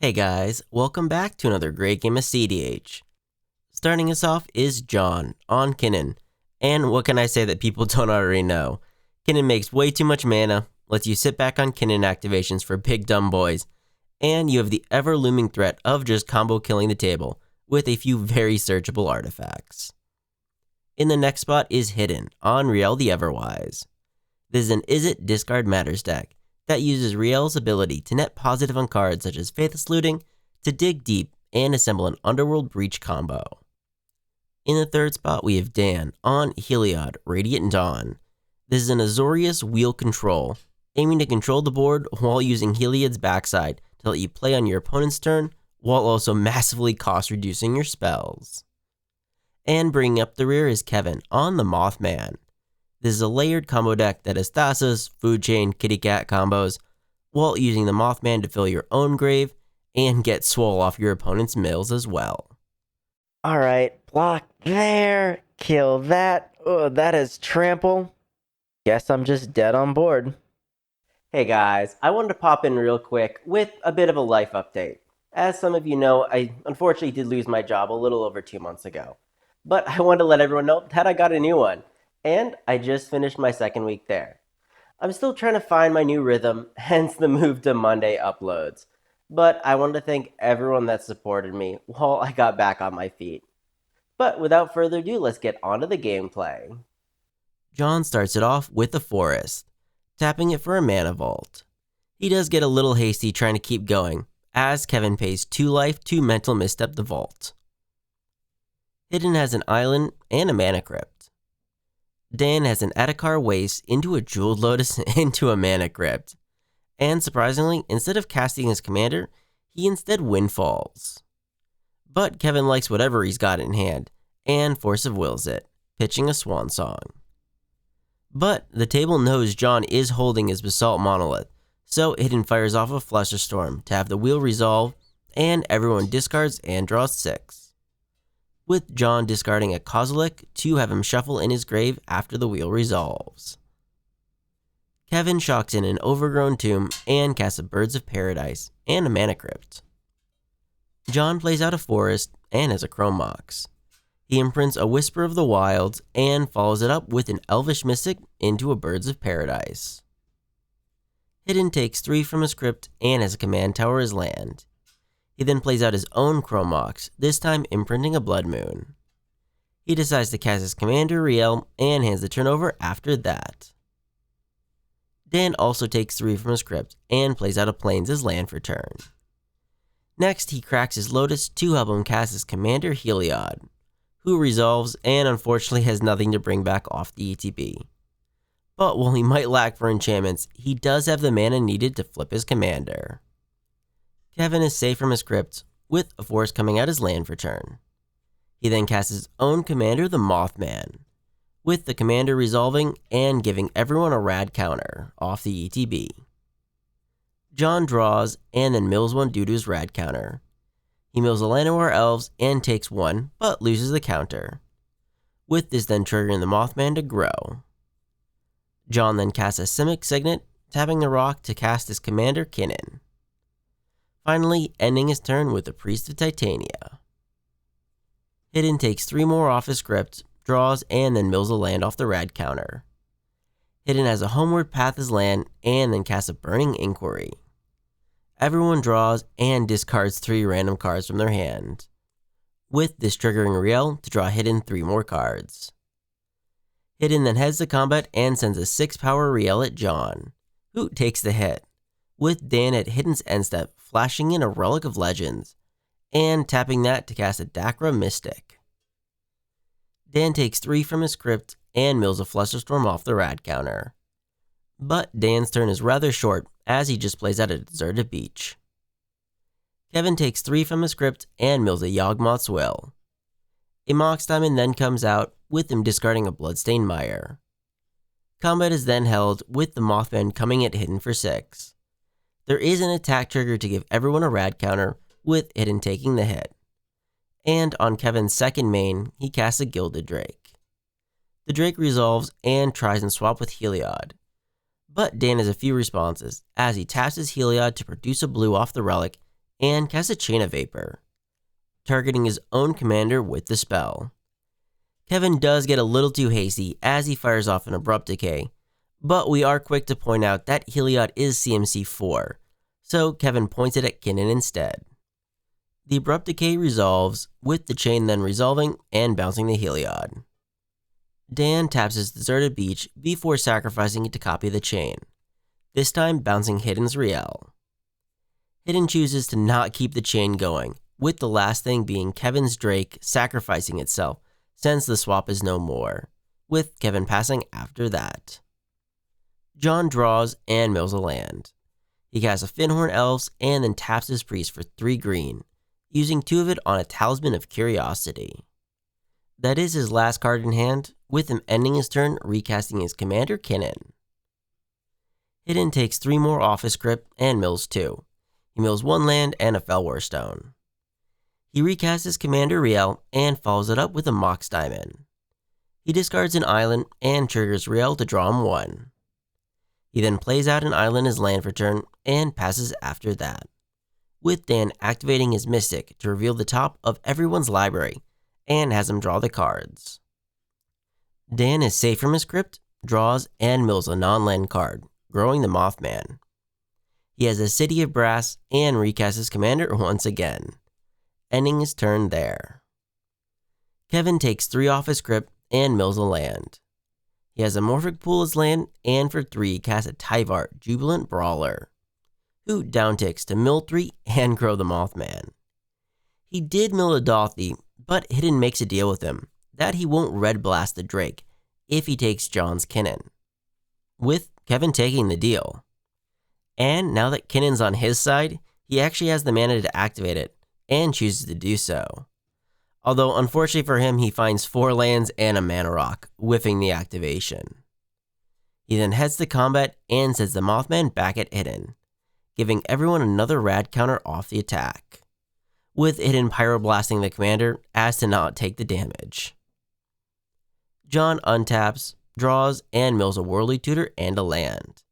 Hey guys, welcome back to another great game of CEDH. Starting us off is John on Kinnan, and what can I say that people don't already know? Kinnan makes way too much mana, lets you sit back on Kinnan activations for big dumb boys, and you have the ever-looming threat of just combo killing the table with a few very searchable artifacts. In the next spot is Hidden on Rielle the Everwise. This is an Is It Discard Matters deck that uses Rielle's ability to net positive on cards such as Faithless Looting to dig deep and assemble an Underworld Breach combo. In the third spot we have Dan on Heliod Radiant Dawn. This is an Azorius wheel control, aiming to control the board while using Heliod's backside to let you play on your opponent's turn while also massively cost reducing your spells. And bringing up the rear is Kevin on the Mothman. This is a layered combo deck that has thrasios, food chain, kitty cat combos, while using the Mothman to fill your own grave and get swole off your opponent's mills as well. Alright, block there, kill that. Oh, that is trample. Guess I'm just dead on board. Hey guys, I wanted to pop in real quick with a bit of a life update. As some of you know, I unfortunately did lose my job a little over 2 months ago. But I wanted to let everyone know that I got a new one. And I just finished my second week there. I'm still trying to find my new rhythm, hence the move to Monday uploads. But I wanted to thank everyone that supported me while I got back on my feet. But without further ado, let's get on to the gameplay. John starts it off with the Forest, tapping it for a mana vault. He does get a little hasty trying to keep going, as Kevin pays 2 life to mental misstep the vault. Hidden has an island and a mana crypt. Dan has an Adhikar Waste into a Jeweled Lotus into a Mana Crypt. And surprisingly, instead of casting his commander, he instead windfalls. But Kevin likes whatever he's got in hand, and Force of Wills it, pitching a Swan Song. But the table knows John is holding his Basalt Monolith, so Hidden fires off a Flusterstorm to have the wheel resolve, and everyone discards and draws 6. With John discarding a Kozilek to have him shuffle in his grave after the wheel resolves. Kevin shocks in an Overgrown Tomb and casts a Birds of Paradise and a Mana Crypt. John plays out a Forest and has a Chrome Mox. He imprints a Whisper of the Wilds and follows it up with an Elvish Mystic into a Birds of Paradise. Hidden takes 3 from his crypt and has a Command Tower as land. He then plays out his own Chrome Mox, this time imprinting a Blood Moon. He decides to cast his commander Rielle and hands the turn over after that. Dan also takes 3 from his crypt and plays out a Plains as land for turn. Next, he cracks his Lotus to help him cast his commander Heliod, who resolves and unfortunately has nothing to bring back off the ETB. But while he might lack for enchantments, he does have the mana needed to flip his commander. Kevin is safe from his crypt, with a Forest coming out as land for turn. He then casts his own commander, the Mothman, with the commander resolving and giving everyone a rad counter off the ETB. John draws and then mills 1 due to his rad counter. He mills a Llanowar Elves and takes 1, but loses the counter, with this then triggering the Mothman to grow. John then casts a Simic Signet, tapping the rock to cast his commander Kinnan. Finally, ending his turn with the Priest of Titania. Hidden takes 3 more off his script, draws, and then mills a land off the rad counter. Hidden has a Homeward Path as land, and then casts a Burning Inquiry. Everyone draws and discards 3 random cards from their hand, with this triggering Rielle to draw Hidden 3 more cards. Hidden then heads to combat and sends a 6-power Rielle at John, who takes the hit, with Dan at Hidden's end step flashing in a Relic of Legends, and tapping that to cast a Dakra Mystic. Dan takes 3 from his crypt and mills a Flusterstorm off the rad counter. But Dan's turn is rather short, as he just plays out a Deserted Beach. Kevin takes 3 from his crypt and mills a Yawgmoth's Will. A Mox Diamond then comes out, with him discarding a Bloodstained Mire. Combat is then held, with the Mothman coming at Hidden for 6. There is an attack trigger to give everyone a rad counter, with Hidden taking the hit. And on Kevin's second main, he casts a Gilded Drake. The Drake resolves and tries and swap with Heliod. But Dan has a few responses, as he taps his Heliod to produce a blue off the relic and casts a Chain of Vapor, targeting his own commander with the spell. Kevin does get a little too hasty as he fires off an Abrupt Decay, but we are quick to point out that Heliod is CMC 4, so Kevin points it at Kinnan instead. The Abrupt Decay resolves, with the chain then resolving and bouncing the Heliod. Dan taps his deserted beach before sacrificing it to copy the chain, this time bouncing Hidden's Rielle. Hidden chooses to not keep the chain going, with the last thing being Kevin's Drake sacrificing itself since the swap is no more, with Kevin passing after that. John draws and mills a land. He casts a Finhorn Elves and then taps his priest for 3 green, using 2 of it on a Talisman of Curiosity. That is his last card in hand, with him ending his turn recasting his commander Kinnan. Hidden takes 3 more off his script and mills 2. He mills 1 land and a Felwar Stone. He recasts his commander Rielle and follows it up with a Mox Diamond. He discards an island and triggers Rielle to draw him 1. He then plays out an island as land for turn and passes after that, with Dan activating his Mystic to reveal the top of everyone's library and has him draw the cards. Dan is safe from his script, draws, and mills a non-land card, growing the Mothman. He has a City of Brass and recasts his commander once again, ending his turn there. Kevin takes 3 off his script and mills a land. He has a Morphic Pool as land, and for 3 casts a Tyvar Jubilant Brawler, who downticks to mill 3 and grow the Mothman. He did mill a Dothy, but Hidden makes a deal with him that he won't Red Blast the Drake if he takes John's Kinnan, with Kevin taking the deal. And now that Kinnan's on his side, he actually has the mana to activate it, and chooses to do so. Although unfortunately for him, he finds 4 lands and a mana rock, whiffing the activation. He then heads to combat and sends the Mothman back at Hidden, giving everyone another rad counter off the attack, with Hidden pyroblasting the commander as to not take the damage. John untaps, draws, and mills a Worldly Tutor and a land.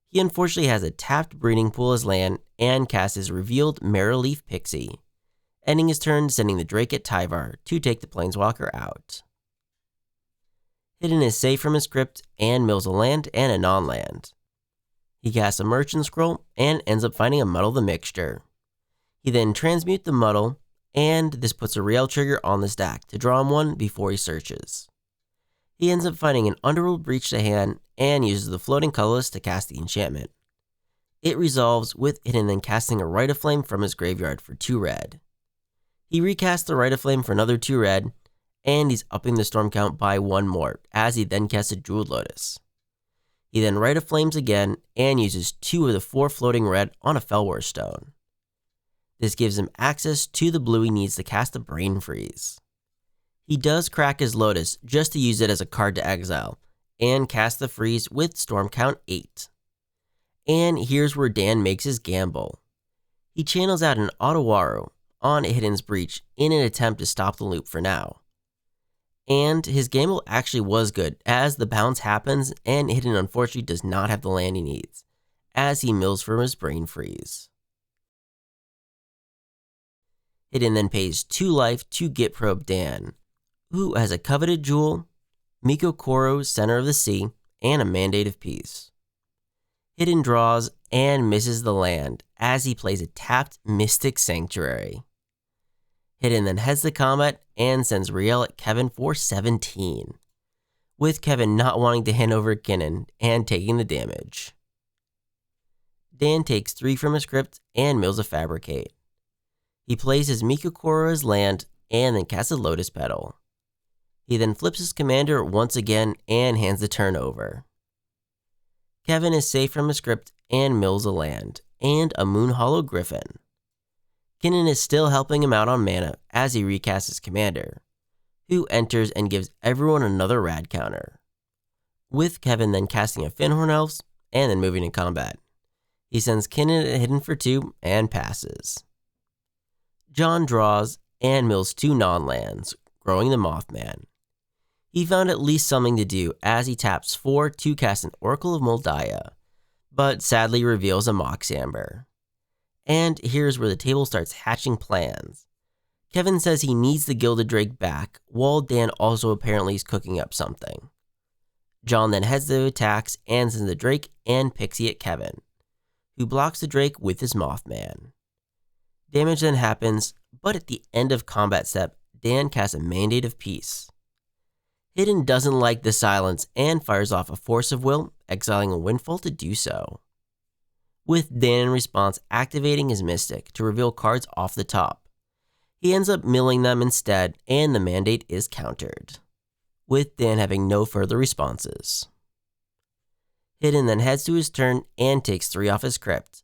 He unfortunately has a tapped Breeding Pool as land and casts his revealed Marrowleaf Pixie, ending his turn sending the Drake at Tyvar to take the Planeswalker out. Hidden is safe from his script and mills a land and a non-land. He casts a Merchant Scroll and ends up finding a Muddle the Mixture. He then transmutes the Muddle, and this puts a Rielle trigger on the stack to draw him 1 before he searches. He ends up finding an Underworld Breach to hand and uses the Floating Colorless to cast the enchantment. It resolves with Hidden then casting a Rite of Flame from his graveyard for 2 red. He recasts the Rite of Flame for another 2 red, and he's upping the storm count by 1 more, as he then casts a Jeweled Lotus. He then Rite of Flames again, and uses 2 of the 4 floating red on a Felwar Stone. This gives him access to the blue he needs to cast a Brain Freeze. He does crack his Lotus just to use it as a card to exile, and cast the freeze with storm count 8. And here's where Dan makes his gamble. He channels out an Ottawaru on Hidden's Breach in an attempt to stop the loop for now. And his gamble actually was good, as the bounce happens and Hidden unfortunately does not have the land he needs, as he mills from his Brain Freeze. Hidden then pays 2 life to Git Probe Dan, who has a coveted jewel, Miko Koro's Center of the Sea, and a Mandate of Peace. Hidden draws and misses the land as he plays a tapped Mystic Sanctuary. Hidden then heads to combat and sends Rielle at Kevin for 17, with Kevin not wanting to hand over Kinnan and taking the damage. Dan takes 3 from his script and mills a Fabricate. He plays his Miko Koro as land and then casts a Lotus Petal. He then flips his commander once again and hands the turn over. Kevin is safe from his script and mills a land, and a Moonhollow Griffin. Kinnan is still helping him out on mana as he recasts his commander, who enters and gives everyone another rad counter, with Kevin then casting a Finhorn Elves and then moving to combat. He sends Kinnan at Hidden for 2 and passes. John draws and mills 2 non-lands, growing the Mothman. He found at least something to do as he taps 4 to cast an Oracle of Moldiah, but sadly reveals a Mox Amber. And here's where the table starts hatching plans. Kevin says he needs the gilded drake back, while Dan also apparently is cooking up something. John then heads to attacks and sends the drake and Pixie at Kevin, who blocks the drake with his Mothman. Damage then happens, but at the end of combat step, Dan casts a Mandate of Peace. Hidden doesn't like the silence and fires off a Force of Will, exiling a Windfall to do so, with Dan in response activating his Mystic to reveal cards off the top. He ends up milling them instead, and the mandate is countered, with Dan having no further responses. Hidden then heads to his turn and takes 3 off his crypt.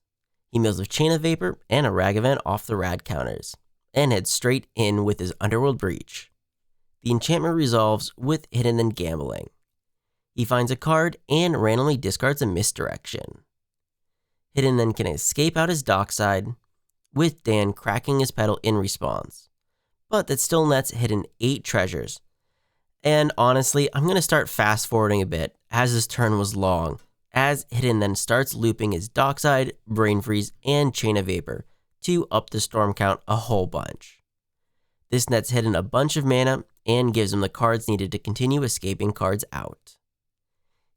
He mills a Chain of Vapor and a Rag Event off the rad counters, and heads straight in with his Underworld Breach. The enchantment resolves with Hidden then gambling. He finds a card and randomly discards a Misdirection. Hidden then can escape out his dockside, with Dan cracking his pedal in response, but that still nets Hidden 8 treasures. And honestly, I'm going to start fast forwarding a bit, as this turn was long, as Hidden then starts looping his dockside, Brain Freeze, and Chain of Vapor to up the storm count a whole bunch. This nets Hidden a bunch of mana and gives him the cards needed to continue escaping cards out.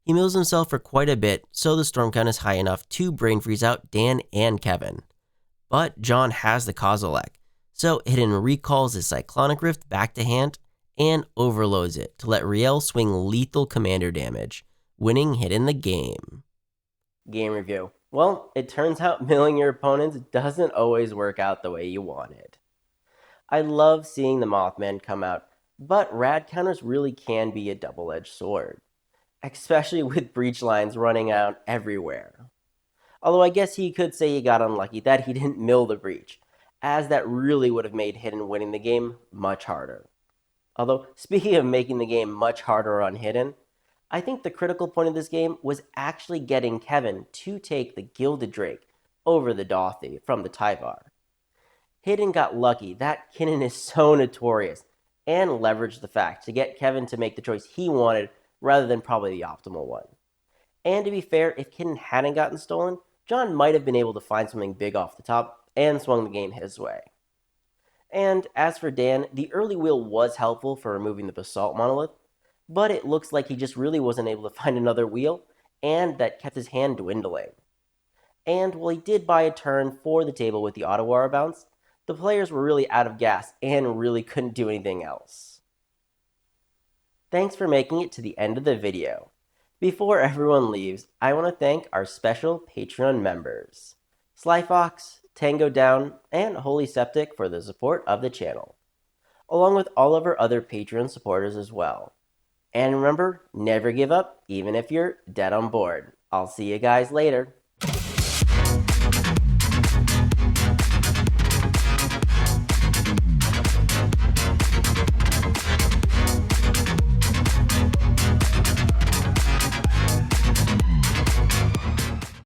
He mills himself for quite a bit, so the storm count is high enough to Brain Freeze out Dan and Kevin. But John has the Kozilek, so Hidden recalls his Cyclonic Rift back to hand and overloads it to let Rielle swing lethal commander damage, winning Hidden the game. Game review. Well, it turns out milling your opponents doesn't always work out the way you wanted. I love seeing the Mothman come out, but rad counters really can be a double-edged sword, especially with breach lines running out everywhere. Although I guess he could say he got unlucky that he didn't mill the breach, as that really would have made Hidden winning the game much harder. Although, speaking of making the game much harder on Hidden, I think the critical point of this game was actually getting Kevin to take the Gilded Drake over the Dothy from the Tyvar. Hidden got lucky that Kinnan is so notorious, and leveraged the fact to get Kevin to make the choice he wanted rather than probably the optimal one. And to be fair, if Kinnan hadn't gotten stolen, John might have been able to find something big off the top and swung the game his way. And as for Dan, the early wheel was helpful for removing the Basalt Monolith, but it looks like he just really wasn't able to find another wheel, and that kept his hand dwindling. And while he did buy a turn for the table with the Ottawara bounce, the players were really out of gas and really couldn't do anything else. Thanks for making it to the end of the video. Before everyone leaves, I want to thank our special Patreon members, Slyfox, Tango Down, and Holy Septic for the support of the channel, along with all of our other Patreon supporters as well. And remember, never give up, even if you're dead on board. I'll see you guys later.